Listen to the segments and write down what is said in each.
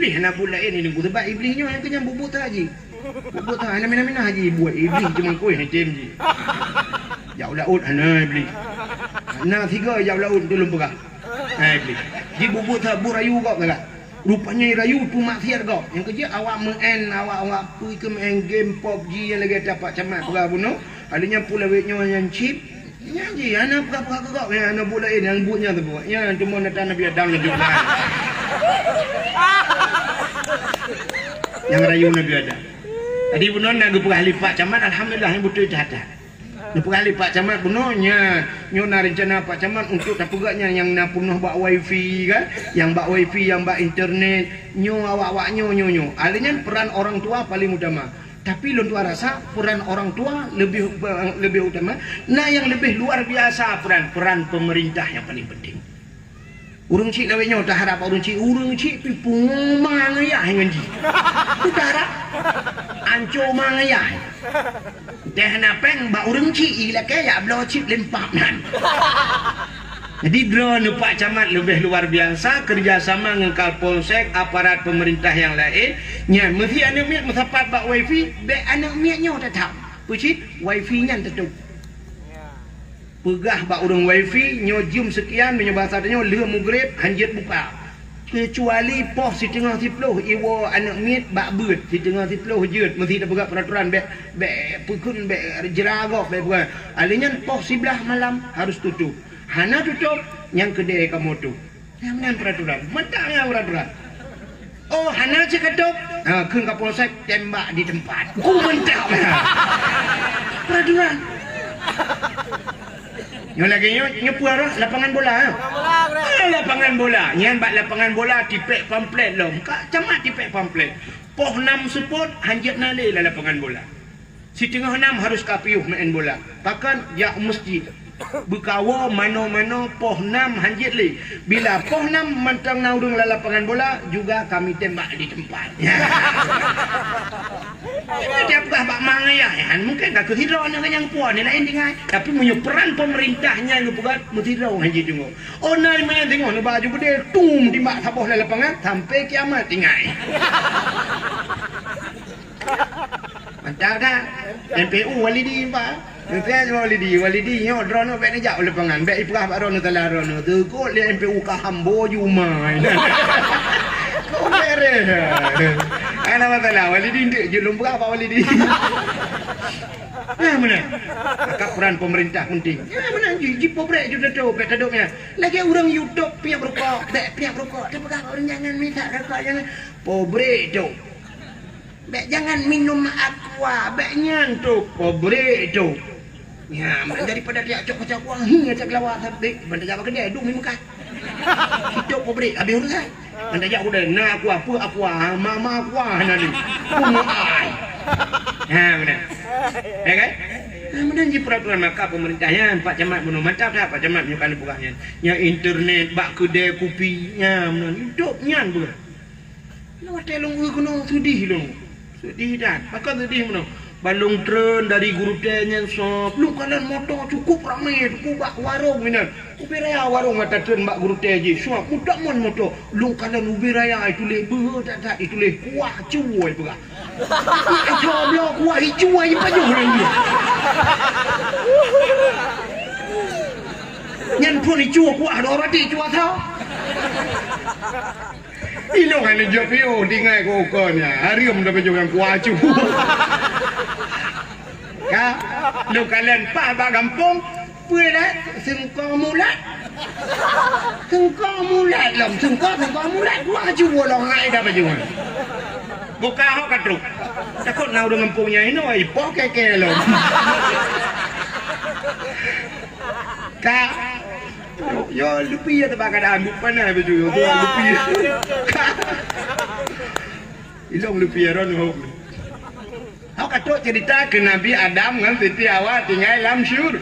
iblis nak buat lain ni sebab iblisnya yang kenyang bubuk tak haji. Bubuk tak mina-mina haji buat iblis cuma koi hatim je. Jauh laut hana iblis. Hana 3 jauh laut belum perah. Iblis. Ji bubuk tak burayu kau tak? Rupanya rayu tu maksiat kau. Yang kerja awak main awak pergi ke main game PUBG yang lagi dapat camat perah bunuh. Adanya pula wetnya yang chip. Nyanyi anak perah kau yang anak buat lain yang buatnya tu buat. Ya cuma nak Nabi Adam yang juga. Yang rayu Nabi Adam. Tadi bunuh nak perah lipat camat alhamdulillah yang betul jahat. Perali Pak Camat punahnya nyona rencana Pak Camat untuk tak pegaknya yang nak punah bak wifi kan, yang bak wifi, yang bak internet, nyo awak-awak nyo. Alanya peran orang tua paling utama. Tapi lu tua rasa peran orang tua lebih utama. Nah yang lebih luar biasa peran pemerintah yang paling penting. Urang cik lawenya tak harap urang cik pipu mangaya nganji. Tak harap anco mangaya. Dah napeng ba urang cik ila kaya blo cik lempap nan. Jadi drone Pak Camat lebih luar biasa kerjasama dengan Kapolsek aparat pemerintah yang lain. Nya mesti anak miat mesapat bak wifi, be anak miatnya tetap. Pucit wifi nya tetap. Pegah bak urang wifi nyo jum sekian menyo bahasa nyo le mugrib hanjit buka. Kecuali poh si tengah 10 iwo anak miat bak beut si tengah 10 jeut mesti tak pegah peraturan be pukun be jeragok be bukan. Alinya poh 11 malam harus tutup. Hana tutup yang kedai kamu tu. Yang peraturan. Mentangnya peraturan. Oh, hana cekatup. Keun Kapolsek tembak di tempat. Ku mentak. Peraturan. Yang lagi nyo puara lapangan bola. Lapangan bola. Nyan bak lapangan bola tipek pamflet lom. Kak camat tipek pamflet. Poh 6 support hanjat nale la lapangan bola. Si tengah 6 harus kapiuh main bola. Pakan jak masjid. Berkawa mano-mano poh 6 hanjit li. Bila poh 6 mantang naudung la lapangan bola juga kami tembak di tempat. Dia bukan bak mangaya ya. Mungkin tak kehidau dengan yang puan ni lain dengan. Tapi punya peran pemerintahnya lu bukan mutidau hanjit tengok. Oh nai main tengok nu baju bedel tum di mak saboh la lapangan sampai kiamat tinggal. Mantap dah. MPU walidi pak. Nanti walidi nyo drone no bek nejak lapangan. Bek iprah bak drone tala drone tu kok le MPU ka hambo jumai. Kau beres. Ana masalah walidi ndik je lumrah apa walidi. Mana? Maka peran pemerintah penting. Mana ji pobrek juga tu bek taduknya. Lagi orang YouTube pihak rokok, bek pihak rokok. Tapi orang jangan minta rokok jangan pobrek tu. Bek jangan minum aqua, bek nyantuk pobrek tu. Ya, daripada dia cok kacau kuang hingga cak lawak tapi benda jaga kedai duk minum kan. Hidup pobrek habis urusan. Benda jaga udah nak aqua, mama aqua nanti. Kumu ai. Ha, benar. Ya kan? Kemudian di peraturan maka pemerintahnya Pak Camat bunuh mantap dah Pak Camat menyukai bukannya. Ya internet bak kedai kopinya hidup nyan bukan. Lu telung kuno sedih lu. Sedih dah. Maka sedih mana? Balung tren dari guru tanya sop. Lu kalian motor cukup ramai, cukup bak warung minan. Ubi raya warung mata tren bak guru tanya. Semua mudah mon motor. Lu kalian ubi raya itu lebih tak itu lebih kuah cuai pula. Coba kuah hijau aja paju lagi. Nyan pun hijau kuah ada orang di cuah tahu. Ilo kan jopio tinggal kokonya. Harium dapat juga kuacu. Ka, lu kalian pak bak kampung, pulat sengkau mulat. Sengkau mulat lom, sengkau mulat kuacu bolong ngai dapat juga. Buka hok katruk. Takut nau dengan kampungnya ini oi pok keke lom. Ka yo lupi ya tebak ada ambil panah baju yo tu lupi. Ilong lupi ron ho. Hau katok cerita ke Nabi Adam dengan Siti Hawa tinggal dalam syur.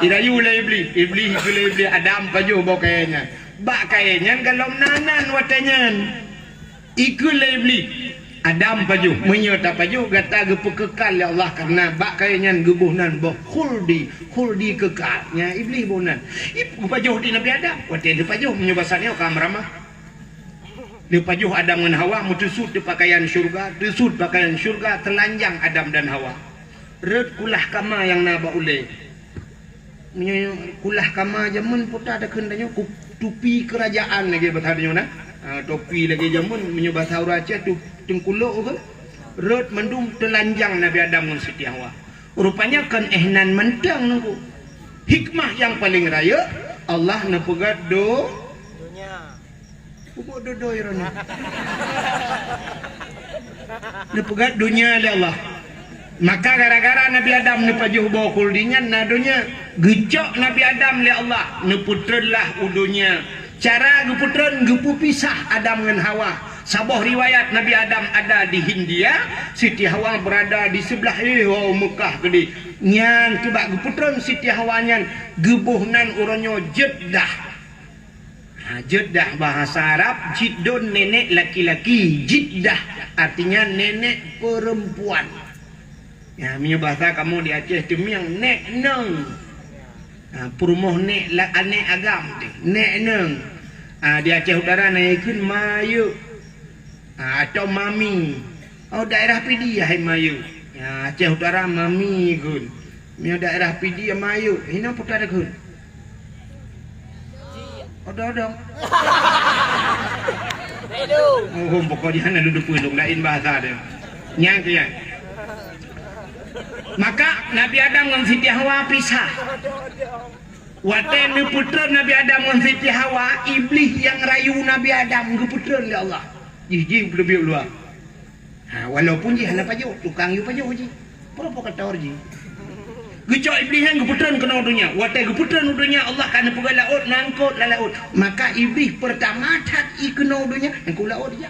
Irayu lebli, iblis lebli Adam baju bawa kainnya. Bak kainnya kalau nanan watannya. Iku lebli Adam baju menyerta baju kata kekal ya Allah karena bak kainnya gebuhnan boh khuldi kekalnya iblis bonan. Ibu baju di Nabi Adam, wate di baju menyobasannya kamarama. Lepajuh Adam dan Hawa mutusud di pakaian syurga, tusud pakaian syurga, telanjang Adam dan Hawa. Red kulah kama yang naba ule. Kulah kama jamun putar ada kendanya tupi kerajaan lagi bertanya topi lagi jamun menyebab sauraja tu tengkuluk ke. Red mendung telanjang Nabi Adam dan Siti Hawa. Rupanya kan ehnan mentang nunggu. Hikmah yang paling raya Allah nepegat dunia. Pupuk dodo irona. Nepegat dunia oleh Allah. Maka gara-gara Nabi Adam nepajuh bawa kuldinya nadonya gecok Nabi Adam oleh Allah neputrelah udunya. Cara geputren gepu pisah Adam dengan Hawa. Sabah riwayat Nabi Adam ada di Hindia, Siti Hawa berada di sebelah Mekah gede. Nyan coba geputren Siti Hawa nyan gebuhnan uronyo Jeddah. Jeddah bahasa Arab, jiddun nenek laki-laki, jiddah artinya nenek perempuan. Ya, punya bahasa kamu di Aceh tu yang nek neng. Perumoh nek la ane agam tu. Nek neng. Di Aceh Utara naikkan mayu. Atau mami. Oh daerah Pidi hai mayu. Ya, Aceh Utara mami kun. Punya daerah Pidi mayu. Hina putar kun. Odong. Oh, pokoknya nak duduk pulung lain bahasa dia. Nyang tu yang. Maka Nabi Adam dengan Siti Hawa pisah. Waten putra Nabi Adam dengan Siti Hawa, iblis yang rayu Nabi Adam ke putra oleh Allah. Ji lebih luar. Walaupun ji hana pajuk, tukang yu pajuk ji. Provokator ji. Gecok iblis yang geputran kena dunia. Watai geputran dunia Allah kana pegal laut nangkut la laut. Maka iblis pertama tat kena dunia nangkut laut dia.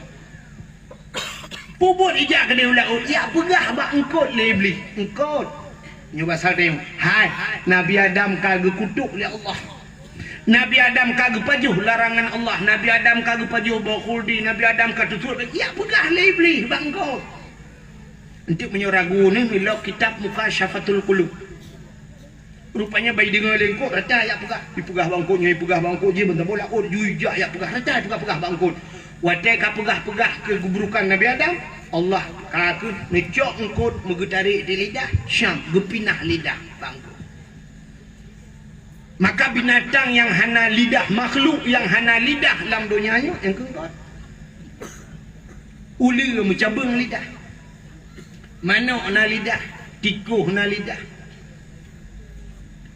Puput ija ke dia laut. Ya pegah bak engkut le iblis. Engkut. Nyoba salting. Hai Nabi Adam kagak kutuk oleh Allah. Nabi Adam kagak pajuh larangan Allah. Nabi Adam kagak pajuh bakuldi. Nabi Adam kagak tutur. Ya pegah le iblis bak engkut. Untuk menyeragu ni bila kitab muka syafatul qulub. Rupanya bayi dengar lengkot rata ya pegah dipegah bangkutnya dipegah bangkut je bentar bola jujak ya pegah rata pegah bangkut watai ka pegah ke keburukan Nabi Adam Allah kaku ngecok engkut megetarik di lidah syam gepinah lidah bangkut. Maka binatang yang hana lidah, makhluk yang hana lidah dalam dunianya yang kengkot uli mencabung lidah, manok na lidah, tikuh na lidah,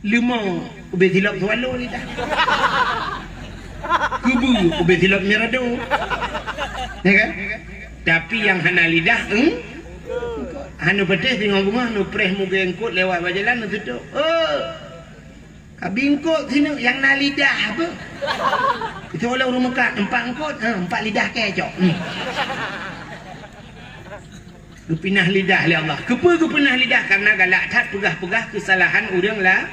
lemau ubeh tilap swallow lidah, kubu ubeh tilap merado, ya kan? Tapi yang hana lidah, hanu pedes tengok rumah, nu preh muka engkut lewat berjalan tu tu. Oh, kabingkut sini yang na lidah apa? Itu oleh orang Mekah empat engkut, empat lidah kecok. Gepinah lidah oleh Allah. Kepa gepinah lidah karena galak tat pegah-pegah kesalahan orang lah.